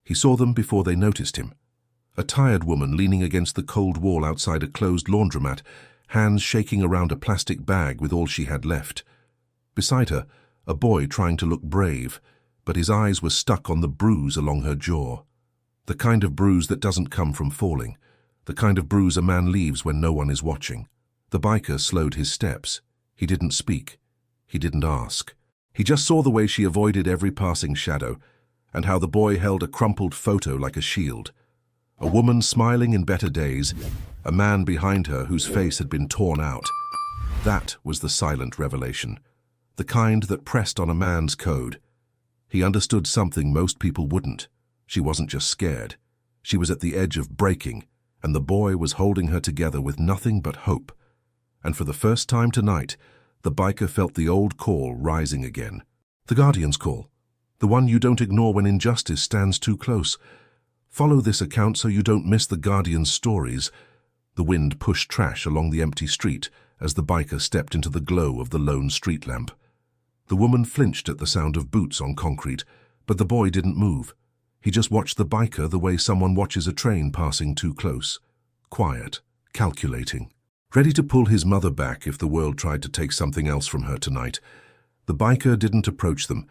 He saw them before they noticed him. A tired woman leaning against the cold wall outside a closed laundromat, hands shaking around a plastic bag with all she had left. Beside her, a boy trying to look brave, but his eyes were stuck on the bruise along her jaw. The kind of bruise that doesn't come from falling, the kind of bruise a man leaves when no one is watching. The biker slowed his steps. He didn't speak. He didn't ask. He just saw the way she avoided every passing shadow, and how the boy held a crumpled photo like a shield. A woman smiling in better days, a man behind her whose face had been torn out. That was the silent revelation, the kind that pressed on a man's code. He understood something most people wouldn't. She wasn't just scared. She was at the edge of breaking, and the boy was holding her together with nothing but hope. And for the first time tonight, the biker felt the old call rising again. The Guardian's call. The one you don't ignore when injustice stands too close. Follow this account so you don't miss the Guardian's stories. The wind pushed trash along the empty street as the biker stepped into the glow of the lone street lamp. The woman flinched at the sound of boots on concrete, but the boy didn't move. He just watched the biker the way someone watches a train passing too close. Quiet, calculating, ready to pull his mother back if the world tried to take something else from her tonight. The biker didn't approach them.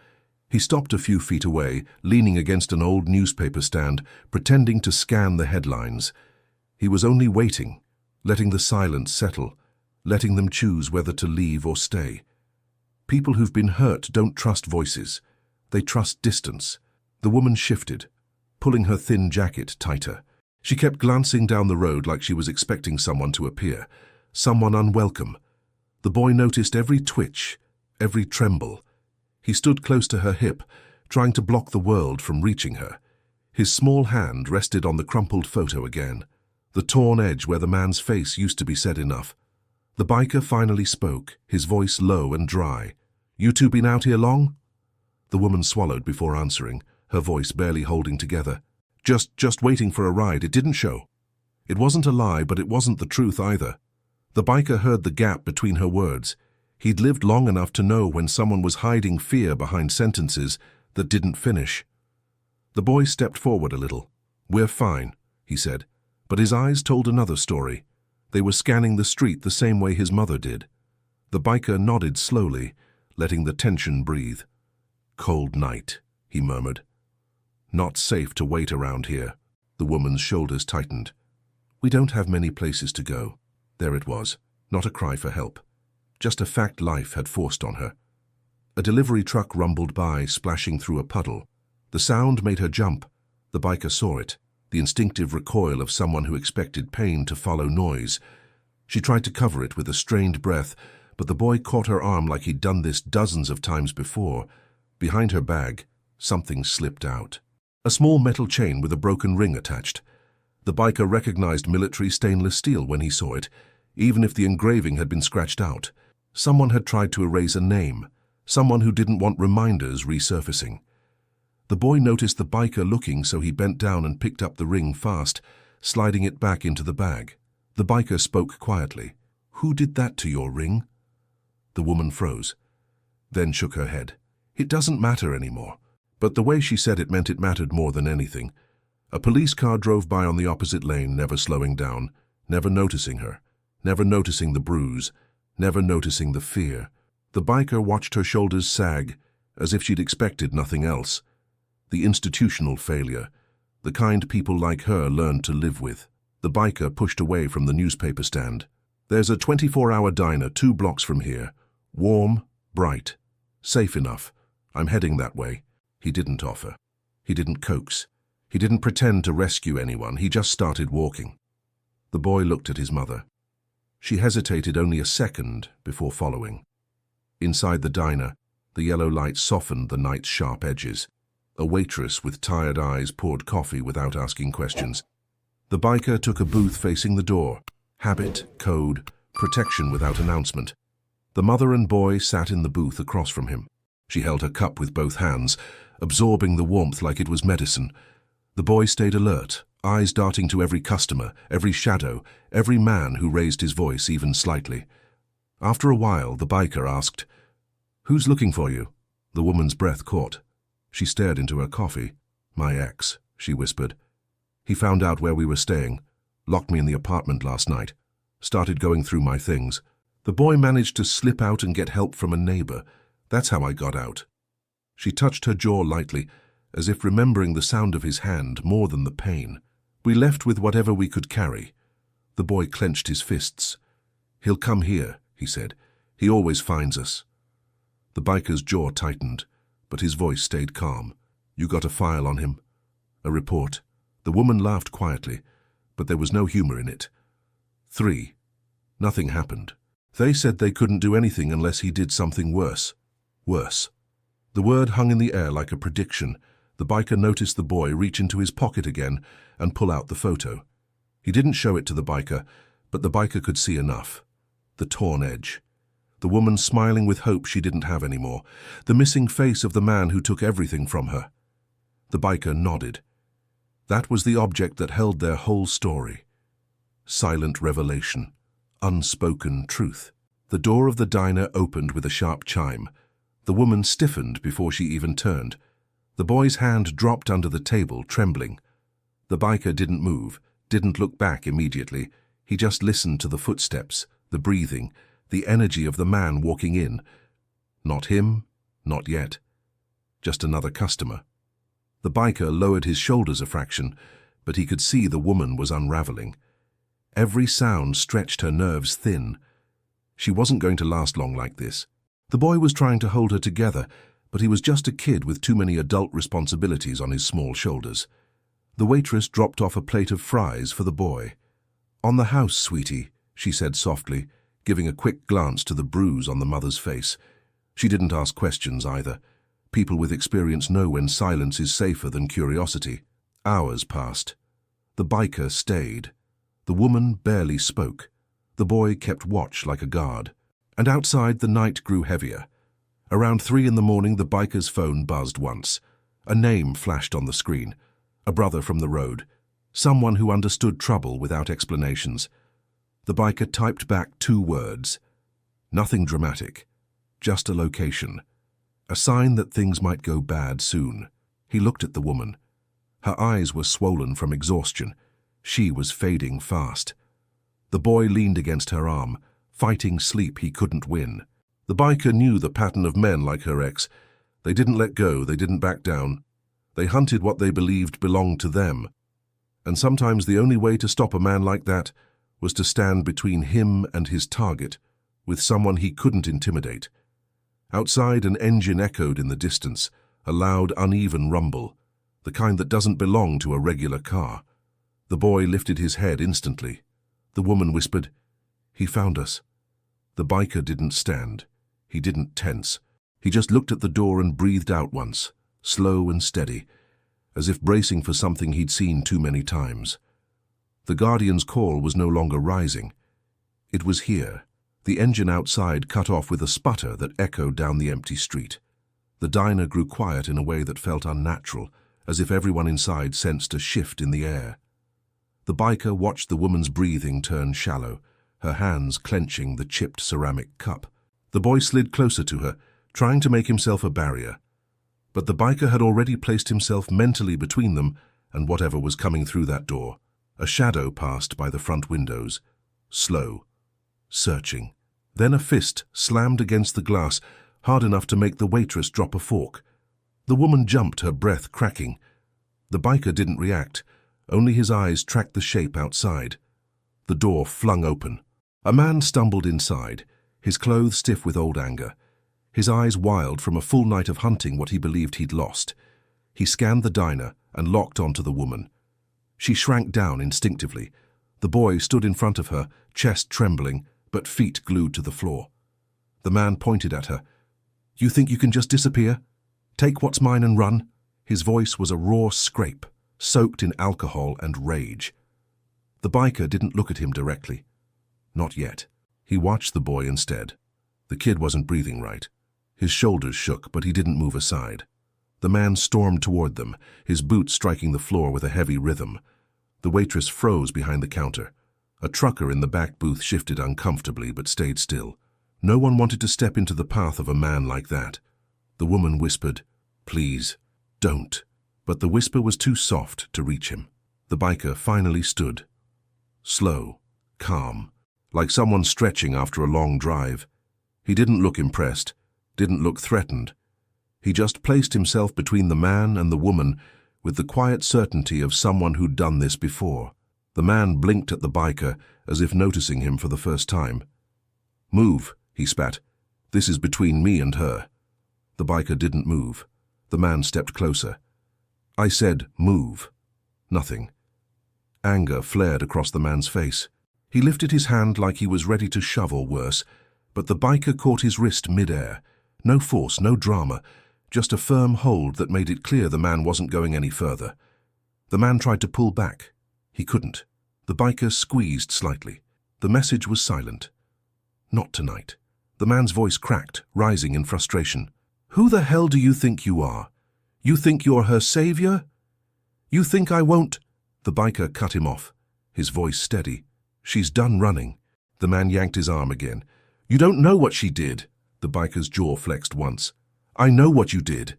He stopped a few feet away, leaning against an old newspaper stand, pretending to scan the headlines. He was only waiting, letting the silence settle, letting them choose whether to leave or stay. People who've been hurt don't trust voices. They trust distance. The woman shifted, pulling her thin jacket tighter. She kept glancing down the road like she was expecting someone to appear, someone unwelcome. The boy noticed every twitch, every tremble. He stood close to her hip, trying to block the world from reaching her. His small hand rested on the crumpled photo again, the torn edge where the man's face used to be said enough. The biker finally spoke, his voice low and dry. "You two been out here long?" The woman swallowed before answering, her voice barely holding together. Just waiting for a ride. It didn't show." It wasn't a lie, but it wasn't the truth either. The biker heard the gap between her words. He'd lived long enough to know when someone was hiding fear behind sentences that didn't finish. The boy stepped forward a little. "We're fine," he said, but his eyes told another story. They were scanning the street the same way his mother did. The biker nodded slowly, letting the tension breathe. "Cold night," he murmured. "Not safe to wait around here." The woman's shoulders tightened. "We don't have many places to go." There it was, not a cry for help. Just a fact life had forced on her. A delivery truck rumbled by, splashing through a puddle. The sound made her jump. The biker saw it, the instinctive recoil of someone who expected pain to follow noise. She tried to cover it with a strained breath, but the boy caught her arm like he'd done this dozens of times before. Behind her bag, something slipped out. A small metal chain with a broken ring attached. The biker recognized military stainless steel when he saw it, even if the engraving had been scratched out. Someone had tried to erase a name, someone who didn't want reminders resurfacing. The boy noticed the biker looking, so he bent down and picked up the ring fast, sliding it back into the bag. The biker spoke quietly. "Who did that to your ring?" The woman froze, then shook her head. "It doesn't matter anymore." But the way she said it meant it mattered more than anything. A police car drove by on the opposite lane, never slowing down, never noticing her, never noticing the bruise, never noticing the fear. The biker watched her shoulders sag, as if she'd expected nothing else. The institutional failure, the kind people like her learned to live with. The biker pushed away from the newspaper stand. "There's a 24-hour diner 2 blocks from here. Warm, bright, safe enough. I'm heading that way." He didn't offer. He didn't coax. He didn't pretend to rescue anyone. He just started walking. The boy looked at his mother. She hesitated only a second before following. Inside the diner, the yellow light softened the night's sharp edges. A waitress with tired eyes poured coffee without asking questions. The biker took a booth facing the door. Habit, code, protection without announcement. The mother and boy sat in the booth across from him. She held her cup with both hands, absorbing the warmth like it was medicine. The boy stayed alert, eyes darting to every customer, every shadow, every man who raised his voice even slightly. After a while, the biker asked, "Who's looking for you?" The woman's breath caught. She stared into her coffee. "My ex," she whispered. "He found out where we were staying, locked me in the apartment last night, started going through my things. The boy managed to slip out and get help from a neighbor. That's how I got out." She touched her jaw lightly, as if remembering the sound of his hand more than the pain. "We left with whatever we could carry." The boy clenched his fists. "He'll come here," he said. "He always finds us." The biker's jaw tightened, but his voice stayed calm. "You got a file on him?" "A report." The woman laughed quietly, but there was no humor in it. 3. Nothing happened. They said they couldn't do anything unless he did something worse. Worse. The word hung in the air like a prediction. The biker noticed the boy reach into his pocket again and pull out the photo. He didn't show it to the biker, but the biker could see enough. The torn edge. The woman smiling with hope she didn't have anymore. The missing face of the man who took everything from her. The biker nodded. That was the object that held their whole story. Silent revelation. Unspoken truth. The door of the diner opened with a sharp chime. The woman stiffened before she even turned. The boy's hand dropped under the table, trembling. The biker didn't move, didn't look back immediately. He just listened to the footsteps, the breathing, the energy of the man walking in. Not him, not yet. Just another customer. The biker lowered his shoulders a fraction, but he could see the woman was unraveling. Every sound stretched her nerves thin. She wasn't going to last long like this. The boy was trying to hold her together, but he was just a kid with too many adult responsibilities on his small shoulders. The waitress dropped off a plate of fries for the boy. "On the house, sweetie," she said softly, giving a quick glance to the bruise on the mother's face. She didn't ask questions either. People with experience know when silence is safer than curiosity. Hours passed. The biker stayed. The woman barely spoke. The boy kept watch like a guard. And outside, the night grew heavier. Around 3 in the morning, the biker's phone buzzed once. A name flashed on the screen. A brother from the road. Someone who understood trouble without explanations. The biker typed back 2 words. Nothing dramatic. Just a location. A sign that things might go bad soon. He looked at the woman. Her eyes were swollen from exhaustion. She was fading fast. The boy leaned against her arm, fighting sleep he couldn't win. The biker knew the pattern of men like her ex. They didn't let go, they didn't back down. They hunted what they believed belonged to them. And sometimes the only way to stop a man like that was to stand between him and his target, with someone he couldn't intimidate. Outside, an engine echoed in the distance, a loud, uneven rumble, the kind that doesn't belong to a regular car. The boy lifted his head instantly. The woman whispered, "He found us." The biker didn't stand. He didn't tense. He just looked at the door and breathed out once, slow and steady, as if bracing for something he'd seen too many times. The Guardian's call was no longer rising. It was here. The engine outside cut off with a sputter that echoed down the empty street. The diner grew quiet in a way that felt unnatural, as if everyone inside sensed a shift in the air. The biker watched the woman's breathing turn shallow, her hands clenching the chipped ceramic cup. The boy slid closer to her, trying to make himself a barrier. But the biker had already placed himself mentally between them and whatever was coming through that door. A shadow passed by the front windows, slow, searching. Then a fist slammed against the glass, hard enough to make the waitress drop a fork. The woman jumped, her breath cracking. The biker didn't react. Only his eyes tracked the shape outside. The door flung open. A man stumbled inside, his clothes stiff with old anger, his eyes wild from a full night of hunting what he believed he'd lost. He scanned the diner and locked onto the woman. She shrank down instinctively. The boy stood in front of her, chest trembling, but feet glued to the floor. The man pointed at her. "You think you can just disappear? Take what's mine and run?" His voice was a raw scrape, soaked in alcohol and rage. The biker didn't look at him directly. Not yet. He watched the boy instead. The kid wasn't breathing right. His shoulders shook, but he didn't move aside. The man stormed toward them, his boots striking the floor with a heavy rhythm. The waitress froze behind the counter. A trucker in the back booth shifted uncomfortably but stayed still. No one wanted to step into the path of a man like that. The woman whispered, "Please, don't." But the whisper was too soft to reach him. The biker finally stood. Slow, calm, like someone stretching after a long drive. He didn't look impressed, didn't look threatened. He just placed himself between the man and the woman with the quiet certainty of someone who'd done this before. The man blinked at the biker as if noticing him for the first time. "Move," he spat. "This is between me and her." The biker didn't move. The man stepped closer. "I said, move." Nothing. Anger flared across the man's face. He lifted his hand like he was ready to shove or worse, but the biker caught his wrist mid-air. No force, no drama, just a firm hold that made it clear the man wasn't going any further. The man tried to pull back. He couldn't. The biker squeezed slightly. The message was silent. "Not tonight." The man's voice cracked, rising in frustration. "Who the hell do you think you are? You think you're her savior? You think I won't—" The biker cut him off, his voice steady. "She's done running." The man yanked his arm again. "You don't know what she did." The biker's jaw flexed once. "I know what you did."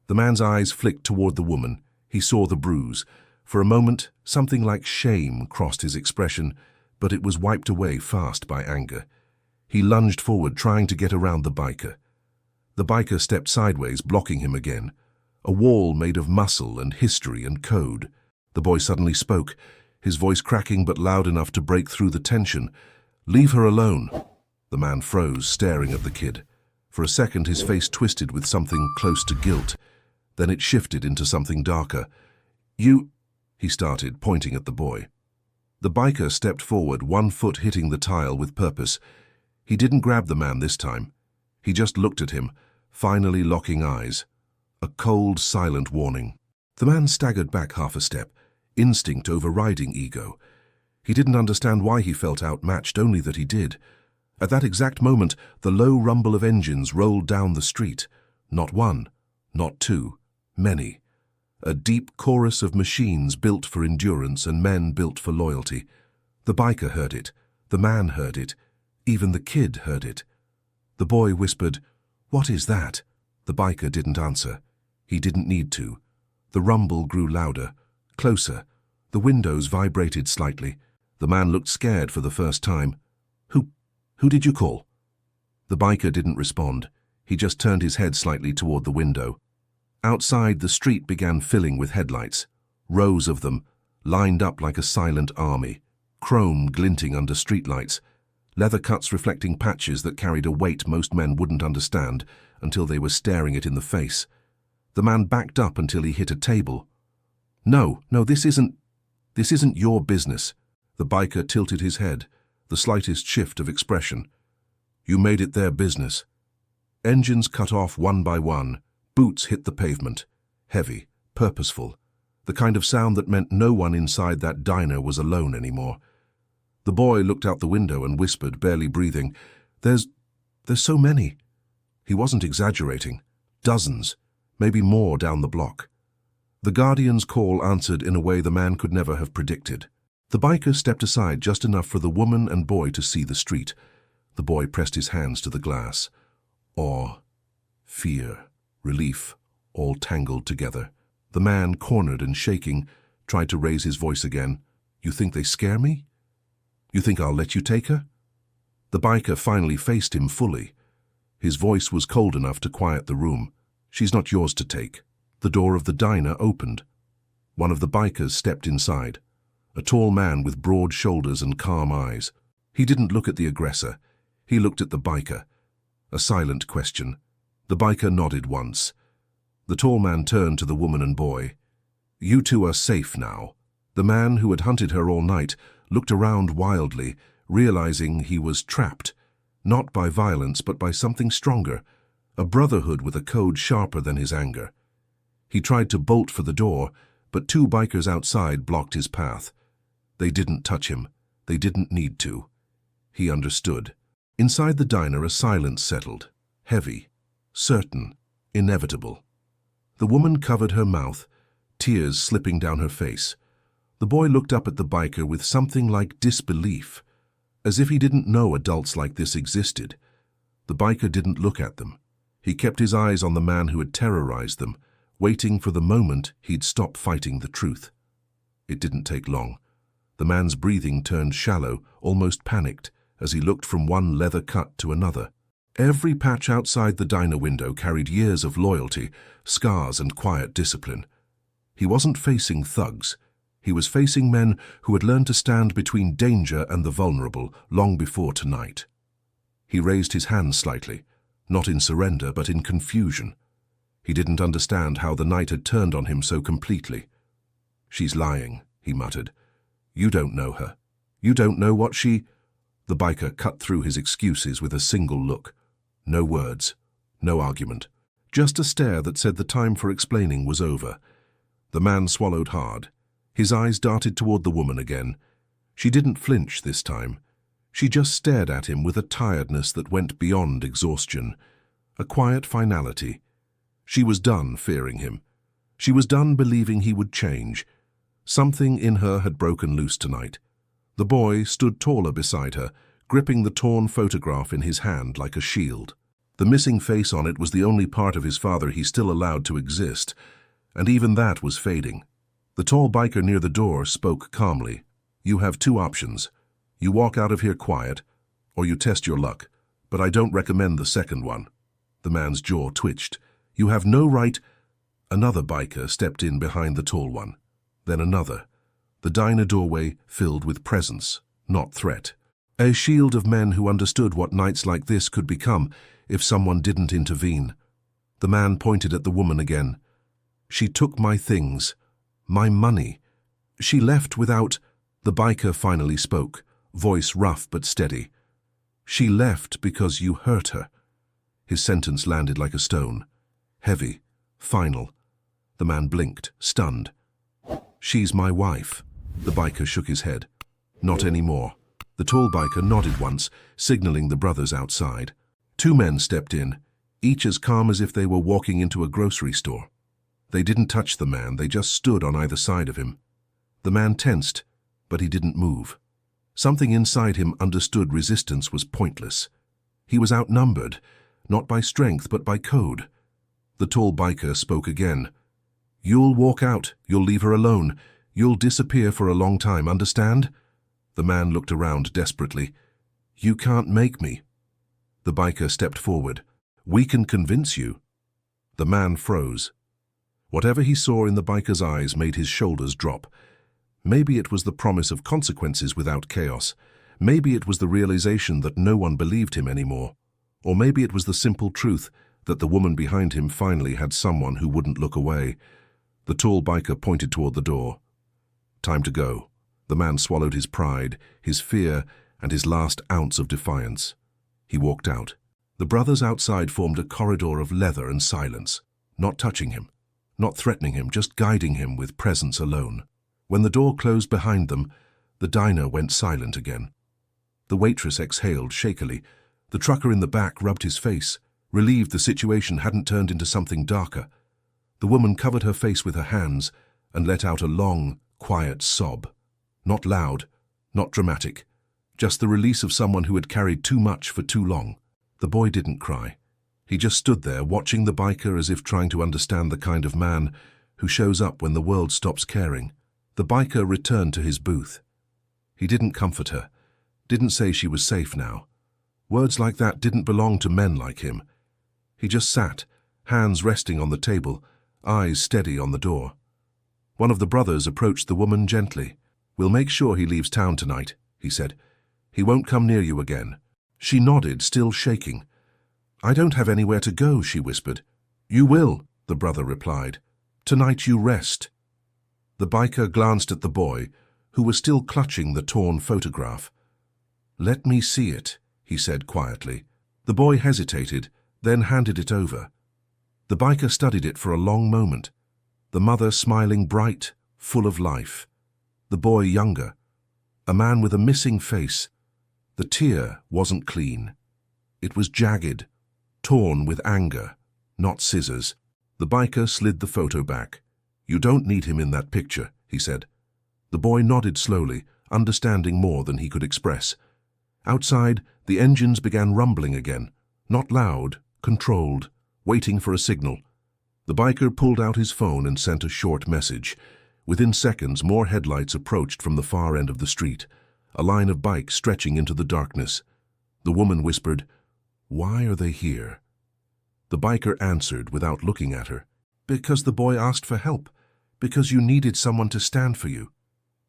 The man's eyes flicked toward the woman. He saw the bruise. For a moment, something like shame crossed his expression, but it was wiped away fast by anger. He lunged forward, trying to get around the biker. The biker stepped sideways, blocking him again. A wall made of muscle and history and code. The boy suddenly spoke, his voice cracking but loud enough to break through the tension. "Leave her alone." The man froze, staring at the kid. For a second, his face twisted with something close to guilt. Then it shifted into something darker. "You—" he started, pointing at the boy. The biker stepped forward, one foot hitting the tile with purpose. He didn't grab the man this time. He just looked at him, finally locking eyes. A cold, silent warning. The man staggered back half a step, instinct overriding ego. He didn't understand why he felt outmatched, only that he did. At that exact moment, the low rumble of engines rolled down the street. Not one, not two, many. A deep chorus of machines built for endurance and men built for loyalty. The biker heard it. The man heard it. Even the kid heard it. The boy whispered, "What is that?" The biker didn't answer. He didn't need to. The rumble grew louder, closer. The windows vibrated slightly. The man looked scared for the first time. Who did you call?" The biker didn't respond. He just turned his head slightly toward the window. Outside, the street began filling with headlights. Rows of them, lined up like a silent army. Chrome glinting under streetlights. Leather cuts reflecting patches that carried a weight most men wouldn't understand until they were staring it in the face. The man backed up until he hit a table. No, this isn't your business." The biker tilted his head, the slightest shift of expression. "You made it their business." Engines cut off one by one. Boots hit the pavement. Heavy, purposeful. The kind of sound that meant no one inside that diner was alone anymore. The boy looked out the window and whispered, barely breathing, There's so many." He wasn't exaggerating. Dozens, maybe more down the block. The Guardian's call answered in a way the man could never have predicted. The biker stepped aside just enough for the woman and boy to see the street. The boy pressed his hands to the glass. Awe, fear, relief, all tangled together. The man, cornered and shaking, tried to raise his voice again. "You think they scare me? You think I'll let you take her?" The biker finally faced him fully. His voice was cold enough to quiet the room. "She's not yours to take." The door of the diner opened. One of the bikers stepped inside. A tall man with broad shoulders and calm eyes. He didn't look at the aggressor. He looked at the biker. A silent question. The biker nodded once. The tall man turned to the woman and boy. "You two are safe now." The man, who had hunted her all night, looked around wildly, realizing he was trapped, not by violence but by something stronger, a brotherhood with a code sharper than his anger. He tried to bolt for the door, but two bikers outside blocked his path. They didn't touch him. They didn't need to. He understood. Inside the diner, a silence settled. Heavy, certain, inevitable. The woman covered her mouth, tears slipping down her face. The boy looked up at the biker with something like disbelief, as if he didn't know adults like this existed. The biker didn't look at them. He kept his eyes on the man who had terrorized them, waiting for the moment he'd stop fighting the truth. It didn't take long. The man's breathing turned shallow, almost panicked, as he looked from one leather cut to another. Every patch outside the diner window carried years of loyalty, scars and quiet discipline. He wasn't facing thugs. He was facing men who had learned to stand between danger and the vulnerable long before tonight. He raised his hands slightly, not in surrender but in confusion. He didn't understand how the night had turned on him so completely. "She's lying," he muttered. "You don't know her. You don't know what she—" The biker cut through his excuses with a single look. No words, no argument, just a stare that said the time for explaining was over. The man swallowed hard. His eyes darted toward the woman again. She didn't flinch this time. She just stared at him with a tiredness that went beyond exhaustion, a quiet finality. She was done fearing him. She was done believing he would change. Something in her had broken loose tonight. The boy stood taller beside her, gripping the torn photograph in his hand like a shield. The missing face on it was the only part of his father he still allowed to exist, and even that was fading. The tall biker near the door spoke calmly. "You have two options. You walk out of here quiet, or you test your luck, but I don't recommend the second one." The man's jaw twitched. "You have no right—" Another biker stepped in behind the tall one. Then another. The diner doorway filled with presence, not threat. A shield of men who understood what nights like this could become if someone didn't intervene. The man pointed at the woman again. "She took my things. My money. She left without—" The biker finally spoke, voice rough but steady. "She left because you hurt her." His sentence landed like a stone. Heavy. Final. The man blinked, stunned. "She's my wife." The biker shook his head. "Not anymore." The tall biker nodded once, signaling the brothers outside. Two men stepped in, each as calm as if they were walking into a grocery store. They didn't touch the man, they just stood on either side of him. The man tensed, but he didn't move. Something inside him understood resistance was pointless. He was outnumbered, not by strength but by code. The tall biker spoke again. "You'll walk out, you'll leave her alone. You'll disappear for a long time, understand?" The man looked around desperately. "You can't make me." The biker stepped forward. "We can convince you." The man froze. Whatever he saw in the biker's eyes made his shoulders drop. Maybe it was the promise of consequences without chaos. Maybe it was the realization that no one believed him anymore. Or maybe it was the simple truth that the woman behind him finally had someone who wouldn't look away. The tall biker pointed toward the door. "Time to go." The man swallowed his pride, his fear, and his last ounce of defiance. He walked out. The brothers outside formed a corridor of leather and silence, not touching him, not threatening him, just guiding him with presence alone. When the door closed behind them, the diner went silent again. The waitress exhaled shakily. The trucker in the back rubbed his face, relieved the situation hadn't turned into something darker. The woman covered her face with her hands and let out a long, quiet sob. Not loud, not dramatic, just the release of someone who had carried too much for too long. The boy didn't cry. He just stood there watching the biker as if trying to understand the kind of man who shows up when the world stops caring. The biker returned to his booth. He didn't comfort her, didn't say she was safe now. Words like that didn't belong to men like him. He just sat, hands resting on the table, eyes steady on the door. One of the brothers approached the woman gently. "We'll make sure he leaves town tonight," he said. "He won't come near you again." She nodded, still shaking. "I don't have anywhere to go," she whispered. "You will," the brother replied. "Tonight you rest." The biker glanced at the boy, who was still clutching the torn photograph. "Let me see it," he said quietly. The boy hesitated, then handed it over. The biker studied it for a long moment, the mother smiling bright, full of life. The boy younger, a man with a missing face. The tear wasn't clean. It was jagged, torn with anger, not scissors. The biker slid the photo back. "You don't need him in that picture," he said. The boy nodded slowly, understanding more than he could express. Outside, the engines began rumbling again, not loud, controlled, waiting for a signal. The biker pulled out his phone and sent a short message. Within seconds, more headlights approached from the far end of the street, a line of bikes stretching into the darkness. The woman whispered, "Why are they here?" The biker answered without looking at her, "Because the boy asked for help. Because you needed someone to stand for you.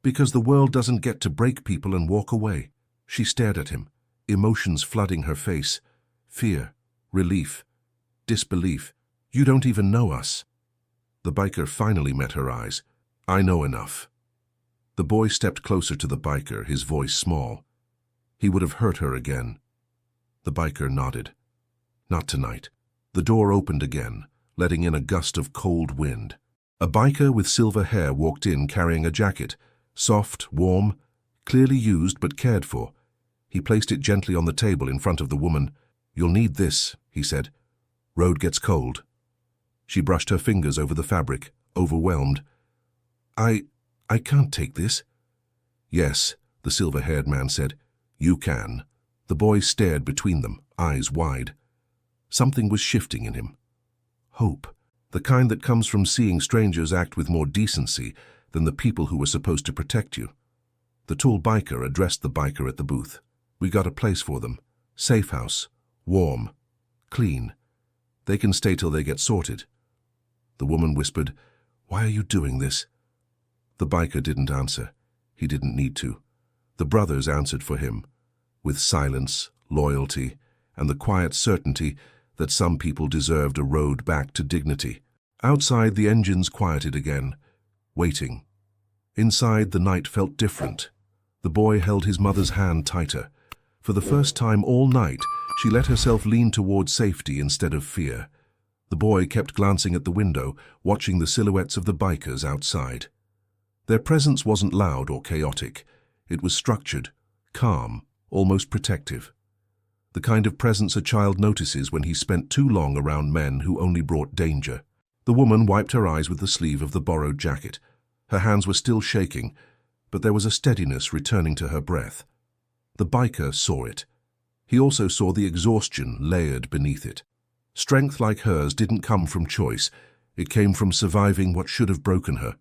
Because the world doesn't get to break people and walk away." She stared at him, emotions flooding her face. Fear, relief, disbelief. "You don't even know us." The biker finally met her eyes. "I know enough." The boy stepped closer to the biker, his voice small. He would have hurt her again. The biker nodded. "Not tonight." The door opened again, letting in a gust of cold wind. A biker with silver hair walked in carrying a jacket, soft, warm, clearly used but cared for. He placed it gently on the table in front of the woman. "You'll need this," he said. "Road gets cold." She brushed her fingers over the fabric, overwhelmed. I can't take this." "Yes," the silver-haired man said. "You can." The boy stared between them, eyes wide. Something was shifting in him. Hope, the kind that comes from seeing strangers act with more decency than the people who were supposed to protect you. The tall biker addressed the biker at the booth. "We got a place for them. Safe house. Warm. Clean. They can stay till they get sorted." The woman whispered, "Why are you doing this?" The biker didn't answer. He didn't need to. The brothers answered for him, with silence, loyalty, and the quiet certainty that some people deserved a road back to dignity. Outside, the engines quieted again, waiting. Inside, the night felt different. The boy held his mother's hand tighter. For the first time all night, she let herself lean toward safety instead of fear. The boy kept glancing at the window, watching the silhouettes of the bikers outside. Their presence wasn't loud or chaotic. It was structured, calm, almost protective. The kind of presence a child notices when he's spent too long around men who only brought danger. The woman wiped her eyes with the sleeve of the borrowed jacket. Her hands were still shaking, but there was a steadiness returning to her breath. The biker saw it. He also saw the exhaustion layered beneath it. Strength like hers didn't come from choice. It came from surviving what should have broken her.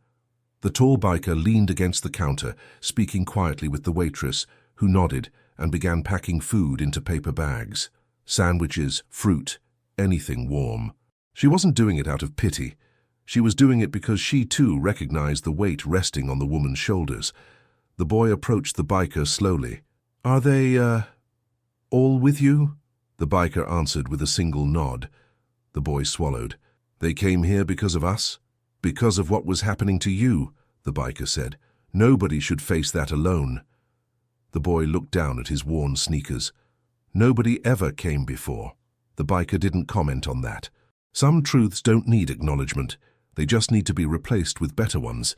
The tall biker leaned against the counter, speaking quietly with the waitress, who nodded and began packing food into paper bags. Sandwiches, fruit, anything warm. She wasn't doing it out of pity. She was doing it because she too recognized the weight resting on the woman's shoulders. The boy approached the biker slowly. "Are they, all with you?" The biker answered with a single nod. The boy swallowed. "They came here because of us? Because of what was happening to you," the biker said. "Nobody should face that alone." The boy looked down at his worn sneakers. "Nobody ever came before." The biker didn't comment on that. Some truths don't need acknowledgement. They just need to be replaced with better ones.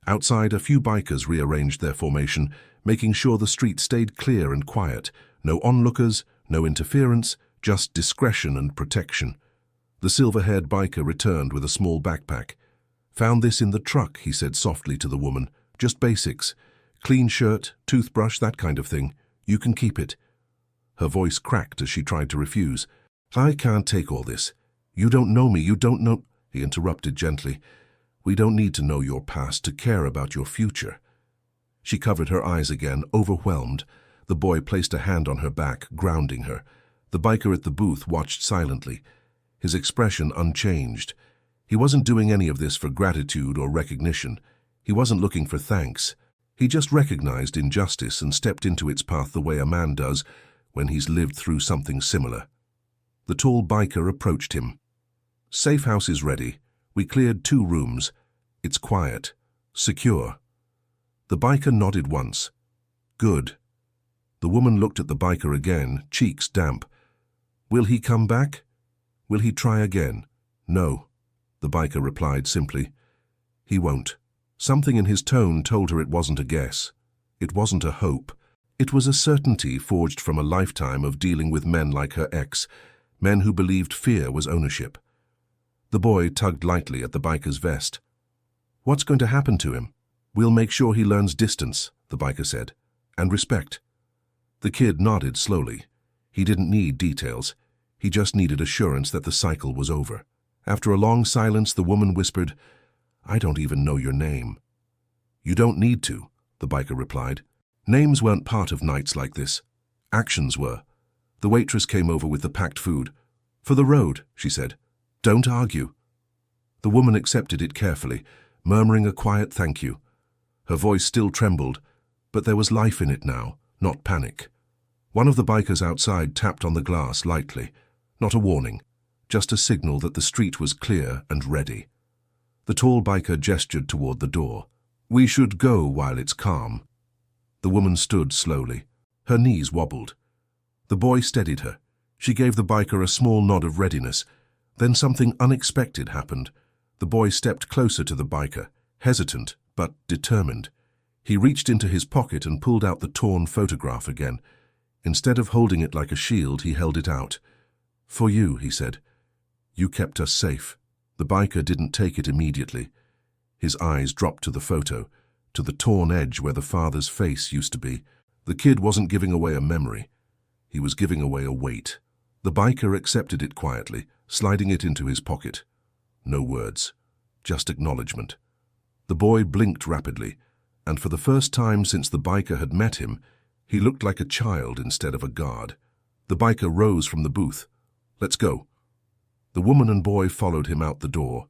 Outside, a few bikers rearranged their formation, making sure the street stayed clear and quiet. No onlookers, no interference, just discretion and protection. The silver-haired biker returned with a small backpack. "Found this in the truck," he said softly to the woman. "Just basics. Clean shirt, toothbrush, that kind of thing. You can keep it." Her voice cracked as she tried to refuse. "I can't take all this. You don't know me, you don't know—" He interrupted gently. "We don't need to know your past to care about your future." She covered her eyes again, overwhelmed. The boy placed a hand on her back, grounding her. The biker at the booth watched silently, his expression unchanged. He wasn't doing any of this for gratitude or recognition. He wasn't looking for thanks. He just recognized injustice and stepped into its path the way a man does when he's lived through something similar. The tall biker approached him. "Safe house is ready. We cleared 2 rooms. It's quiet. Secure." The biker nodded once. "Good." The woman looked at the biker again, cheeks damp. "Will he come back? Will he try again?" "No," the biker replied simply. "He won't." Something in his tone told her it wasn't a guess. It wasn't a hope. It was a certainty forged from a lifetime of dealing with men like her ex, men who believed fear was ownership. The boy tugged lightly at the biker's vest. "What's going to happen to him?" "We'll make sure he learns distance," the biker said, "and respect." The kid nodded slowly. He didn't need details. He just needed assurance that the cycle was over. After a long silence, the woman whispered, "I don't even know your name." "You don't need to," the biker replied. Names weren't part of nights like this. Actions were. The waitress came over with the packed food. "For the road," she said. "Don't argue." The woman accepted it carefully, murmuring a quiet thank you. Her voice still trembled, but there was life in it now, not panic. One of the bikers outside tapped on the glass lightly. Not a warning, just a signal that the street was clear and ready. The tall biker gestured toward the door. "We should go while it's calm." The woman stood slowly. Her knees wobbled. The boy steadied her. She gave the biker a small nod of readiness. Then something unexpected happened. The boy stepped closer to the biker, hesitant but determined. He reached into his pocket and pulled out the torn photograph again. Instead of holding it like a shield, he held it out. "For you," he said. "You kept us safe." The biker didn't take it immediately. His eyes dropped to the photo, to the torn edge where the father's face used to be. The kid wasn't giving away a memory. He was giving away a weight. The biker accepted it quietly, sliding it into his pocket. No words, just acknowledgement. The boy blinked rapidly, and for the first time since the biker had met him, he looked like a child instead of a guard. The biker rose from the booth. "Let's go." The woman and boy followed him out the door.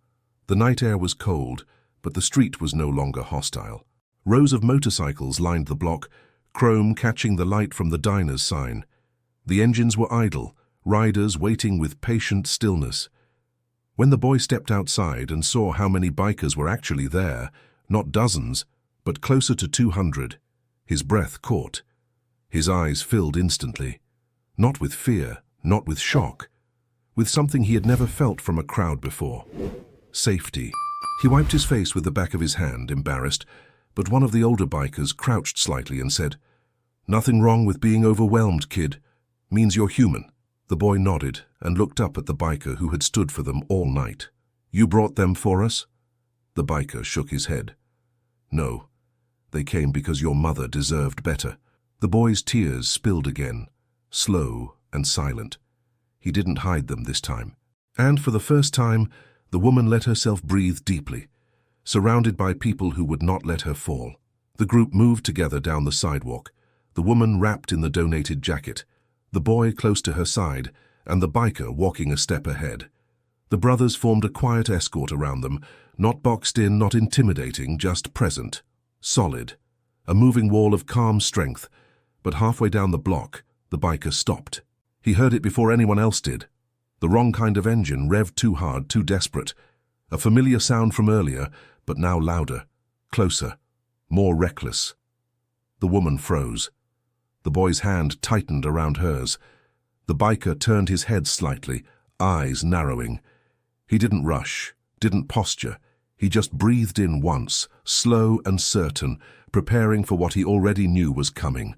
The night air was cold, but the street was no longer hostile. Rows of motorcycles lined the block, chrome catching the light from the diner's sign. The engines were idle, riders waiting with patient stillness. When the boy stepped outside and saw how many bikers were actually there, not dozens, but closer to 200, his breath caught. His eyes filled instantly. Not with fear, not with shock, with something he had never felt from a crowd before. Safety. He wiped his face with the back of his hand, embarrassed, but one of the older bikers crouched slightly and said, "Nothing wrong with being overwhelmed, kid. Means you're human." The boy nodded and looked up at the biker who had stood for them all night. "You brought them for us?" The biker shook his head. "No. They came because your mother deserved better." The boy's tears spilled again, slow and silent. He didn't hide them this time. And for the first time, the woman let herself breathe deeply, surrounded by people who would not let her fall. The group moved together down the sidewalk, the woman wrapped in the donated jacket, the boy close to her side, and the biker walking a step ahead. The brothers formed a quiet escort around them, not boxed in, not intimidating, just present, solid, a moving wall of calm strength. But halfway down the block, the biker stopped. He heard it before anyone else did. The wrong kind of engine, revved too hard, too desperate. A familiar sound from earlier, but now louder, closer, more reckless. The woman froze. The boy's hand tightened around hers. The biker turned his head slightly, eyes narrowing. He didn't rush, didn't posture. He just breathed in once, slow and certain, preparing for what he already knew was coming.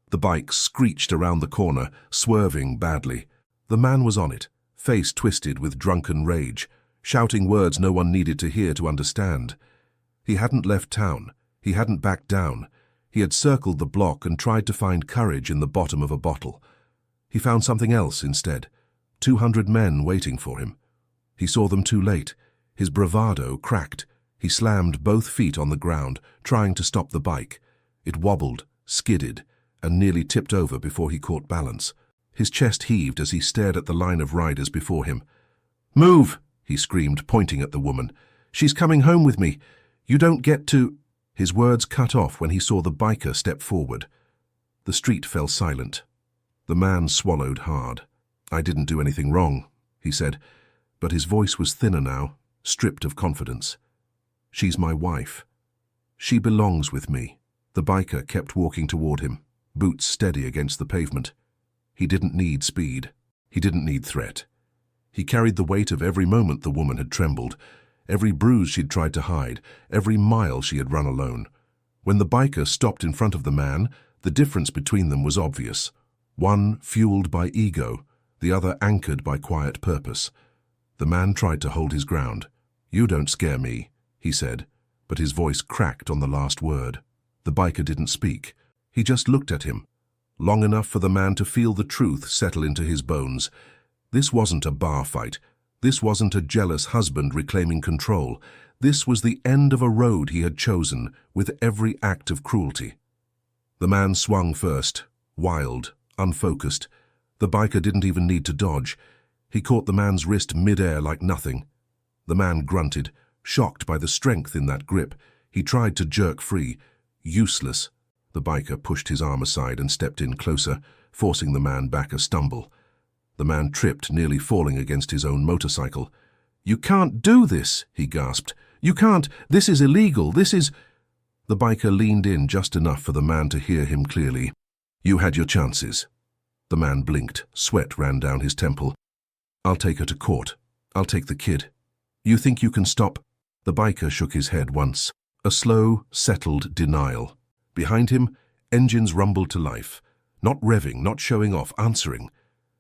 The bike screeched around the corner, swerving badly. The man was on it, face twisted with drunken rage, shouting words no one needed to hear to understand. He hadn't left town. He hadn't backed down. He had circled the block and tried to find courage in the bottom of a bottle. He found something else instead. 200 men waiting for him. He saw them too late. His bravado cracked. He slammed both feet on the ground, trying to stop the bike. It wobbled, skidded, and nearly tipped over before he caught balance. His chest heaved as he stared at the line of riders before him. "Move!" he screamed, pointing at the woman. "She's coming home with me. You don't get to—" His words cut off when he saw the biker step forward. The street fell silent. The man swallowed hard. "I didn't do anything wrong," he said, but his voice was thinner now, stripped of confidence. "She's my wife. She belongs with me." The biker kept walking toward him, boots steady against the pavement. He didn't need speed. He didn't need threat. He carried the weight of every moment the woman had trembled, every bruise she'd tried to hide, every mile she had run alone. When the biker stopped in front of the man, the difference between them was obvious. One fueled by ego, the other anchored by quiet purpose. The man tried to hold his ground. "You don't scare me," he said, but his voice cracked on the last word. The biker didn't speak. He just looked at him, long enough for the man to feel the truth settle into his bones. This wasn't a bar fight. This wasn't a jealous husband reclaiming control. This was the end of a road he had chosen with every act of cruelty. The man swung first, wild, unfocused. The biker didn't even need to dodge. He caught the man's wrist mid-air like nothing. The man grunted, shocked by the strength in that grip. He tried to jerk free. Useless. The biker pushed his arm aside and stepped in closer, forcing the man back a stumble. The man tripped, nearly falling against his own motorcycle. "You can't do this," he gasped. "You can't. This is illegal. This is—" The biker leaned in just enough for the man to hear him clearly. "You had your chances." The man blinked. Sweat ran down his temple. "I'll take her to court. I'll take the kid. You think you can stop?" The biker shook his head once. A slow, settled denial. Behind him, engines rumbled to life. Not revving, not showing off, answering.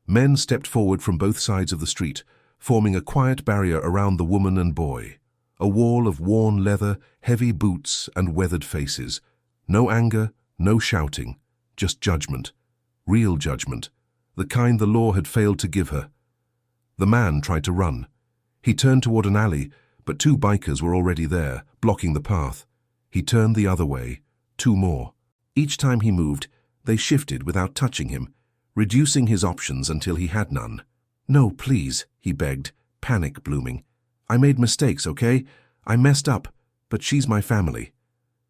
Men stepped forward from both sides of the street, forming a quiet barrier around the woman and boy. A wall of worn leather, heavy boots, and weathered faces. No anger, no shouting, just judgment. Real judgment. The kind the law had failed to give her. The man tried to run. He turned toward an alley, but two bikers were already there, blocking the path. He turned the other way. Two more. Each time he moved, they shifted without touching him, reducing his options until he had none. "No, please," he begged, panic blooming. "I made mistakes, okay? I messed up, but she's my family."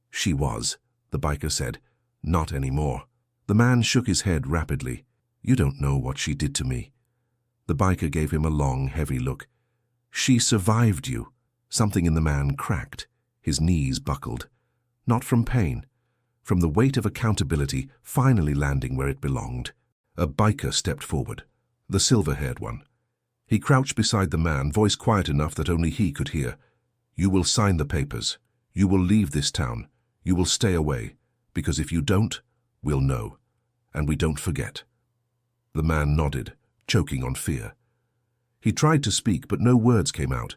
"She was," the biker said. "Not anymore." The man shook his head rapidly. "You don't know what she did to me." The biker gave him a long, heavy look. "She survived you." Something in the man cracked. His knees buckled. Not from pain, from the weight of accountability finally landing where it belonged. A biker stepped forward, the silver-haired one. He crouched beside the man, voice quiet enough that only he could hear. "You will sign the papers. You will leave this town. You will stay away, because if you don't, we'll know, and we don't forget." The man nodded, choking on fear. He tried to speak, but no words came out.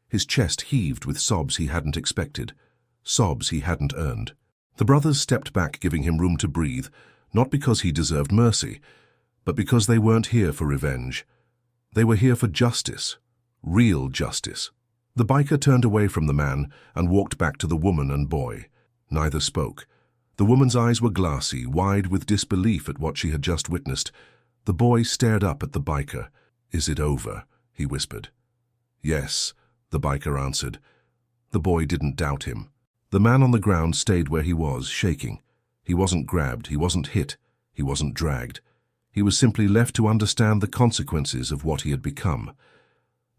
His chest heaved with sobs he hadn't expected, sobs he hadn't earned. The brothers stepped back, giving him room to breathe, not because he deserved mercy, but because they weren't here for revenge. They were here for justice, real justice. The biker turned away from the man and walked back to the woman and boy. Neither spoke. The woman's eyes were glassy, wide with disbelief at what she had just witnessed. The boy stared up at the biker. "Is it over?" he whispered. "Yes," the biker answered. The boy didn't doubt him. The man on the ground stayed where he was, shaking. He wasn't grabbed, he wasn't hit, he wasn't dragged. He was simply left to understand the consequences of what he had become.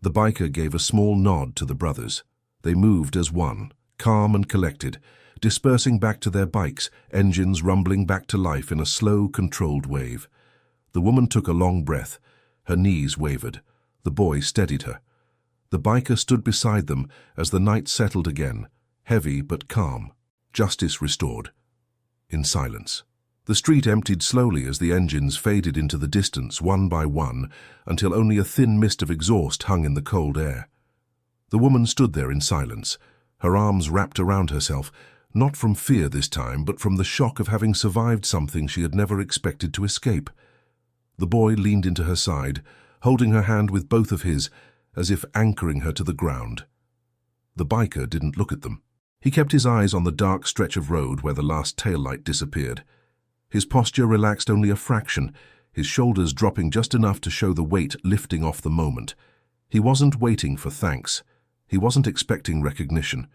The biker gave a small nod to the brothers. They moved as one, calm and collected, dispersing back to their bikes, engines rumbling back to life in a slow, controlled wave. The woman took a long breath. Her knees wavered. The boy steadied her. The biker stood beside them as the night settled again, heavy but calm. Justice restored. In silence. The street emptied slowly as the engines faded into the distance one by one until only a thin mist of exhaust hung in the cold air. The woman stood there in silence, her arms wrapped around herself, not from fear this time, but from the shock of having survived something she had never expected to escape. The boy leaned into her side, holding her hand with both of his, as if anchoring her to the ground. The biker didn't look at them. He kept his eyes on the dark stretch of road where the last taillight disappeared. His posture relaxed only a fraction, his shoulders dropping just enough to show the weight lifting off the moment. He wasn't waiting for thanks. He wasn't expecting recognition.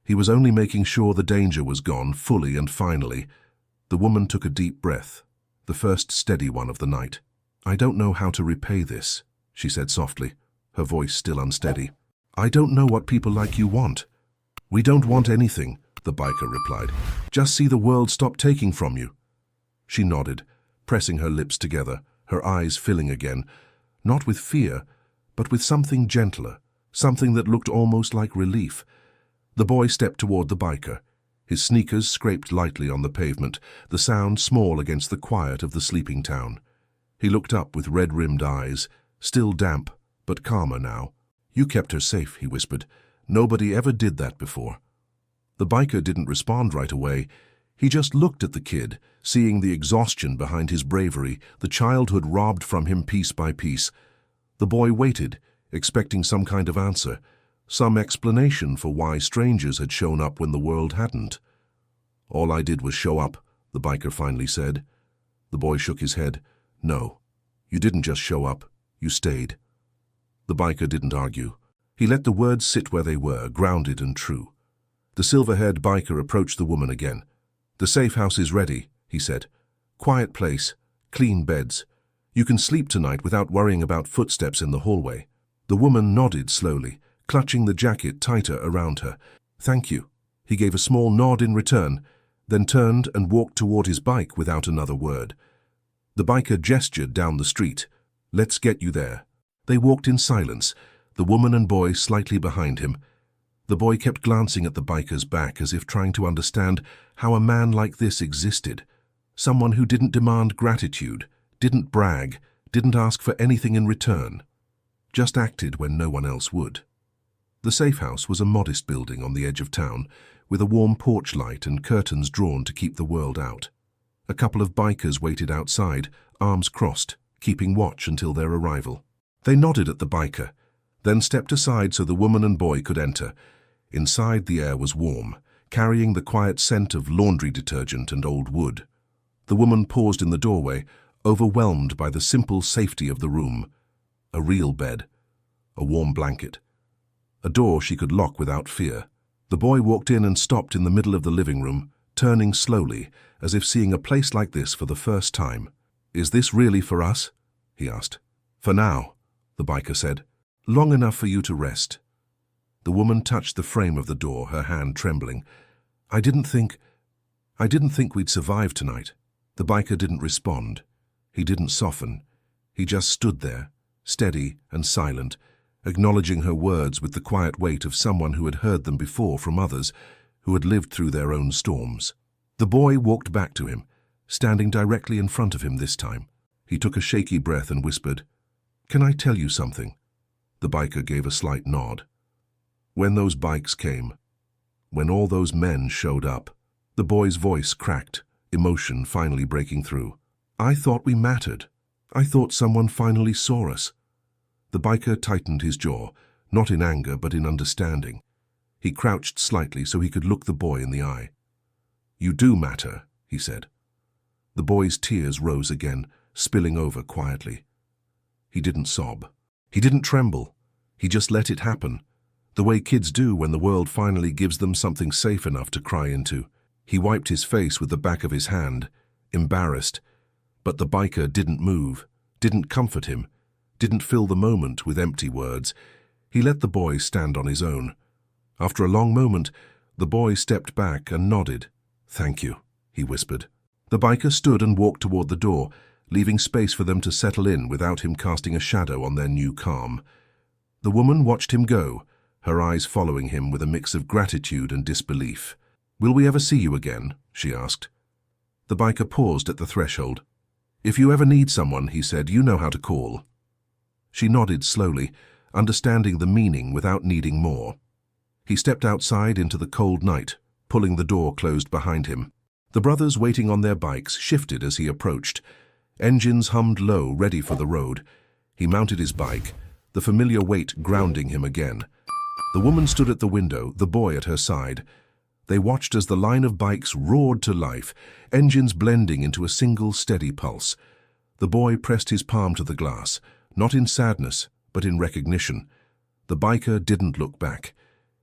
He was only making sure the danger was gone, fully and finally. The woman took a deep breath, the first steady one of the night. "I don't know how to repay this," she said softly, her voice still unsteady. "I don't know what people like you want." "We don't want anything," the biker replied. "Just see the world stop taking from you." She nodded, pressing her lips together, her eyes filling again, not with fear, but with something gentler, something that looked almost like relief. The boy stepped toward the biker. His sneakers scraped lightly on the pavement, the sound small against the quiet of the sleeping town. He looked up with red-rimmed eyes, still damp, but calmer now. "You kept her safe," he whispered. "Nobody ever did that before." The biker didn't respond right away. He just looked at the kid, seeing the exhaustion behind his bravery, the childhood robbed from him piece by piece. The boy waited, expecting some kind of answer, some explanation for why strangers had shown up when the world hadn't. "All I did was show up," the biker finally said. The boy shook his head. "No, you didn't just show up, you stayed." The biker didn't argue. He let the words sit where they were, grounded and true. The silver-haired biker approached the woman again. "The safe house is ready," he said. "Quiet place, clean beds. You can sleep tonight without worrying about footsteps in the hallway." The woman nodded slowly, clutching the jacket tighter around her. "Thank you." He gave a small nod in return, then turned and walked toward his bike without another word. The biker gestured down the street. "Let's get you there." They walked in silence, the woman and boy slightly behind him. The boy kept glancing at the biker's back as if trying to understand how a man like this existed. Someone who didn't demand gratitude, didn't brag, didn't ask for anything in return. Just acted when no one else would. The safe house was a modest building on the edge of town, with a warm porch light and curtains drawn to keep the world out. A couple of bikers waited outside, arms crossed, keeping watch until their arrival. They nodded at the biker, then stepped aside so the woman and boy could enter. Inside, the air was warm, carrying the quiet scent of laundry detergent and old wood. The woman paused in the doorway, overwhelmed by the simple safety of the room. A real bed, a warm blanket, a door she could lock without fear. The boy walked in and stopped in the middle of the living room, turning slowly, as if seeing a place like this for the first time. "Is this really for us?" he asked. "For now," the biker said. "Long enough for you to rest." The woman touched the frame of the door, her hand trembling. I didn't think we'd survive tonight." The biker didn't respond. He didn't soften. He just stood there, steady and silent, acknowledging her words with the quiet weight of someone who had heard them before from others, who had lived through their own storms. The boy walked back to him, standing directly in front of him this time. He took a shaky breath and whispered, "Can I tell you something?" The biker gave a slight nod. "When those bikes came, when all those men showed up," the boy's voice cracked, emotion finally breaking through. "I thought we mattered. I thought someone finally saw us." The biker tightened his jaw, not in anger but in understanding. He crouched slightly so he could look the boy in the eye. "You do matter," he said. The boy's tears rose again, spilling over quietly. He didn't sob. He didn't tremble. He just let it happen, the way kids do when the world finally gives them something safe enough to cry into. He wiped his face with the back of his hand, embarrassed, but the biker didn't move, didn't comfort him, didn't fill the moment with empty words. He let the boy stand on his own. After a long moment, the boy stepped back and nodded. "Thank you," he whispered. The biker stood and walked toward the door, leaving space for them to settle in without him casting a shadow on their new calm. The woman watched him go, her eyes following him with a mix of gratitude and disbelief. "Will we ever see you again?" she asked. The biker paused at the threshold. "If you ever need someone," he said, "you know how to call." She nodded slowly, understanding the meaning without needing more. He stepped outside into the cold night, pulling the door closed behind him. The brothers waiting on their bikes shifted as he approached. Engines hummed low, ready for the road. He mounted his bike, the familiar weight grounding him again. The woman stood at the window, the boy at her side. They watched as the line of bikes roared to life, engines blending into a single steady pulse. The boy pressed his palm to the glass, not in sadness, but in recognition. The biker didn't look back.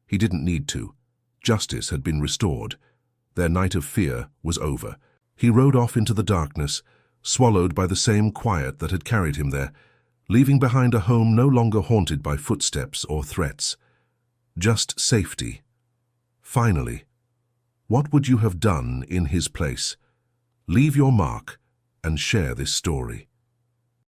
He didn't need to. Justice had been restored. Their night of fear was over. He rode off into the darkness, swallowed by the same quiet that had carried him there, leaving behind a home no longer haunted by footsteps or threats. Just safety. Finally, what would you have done in his place? Leave your mark and share this story.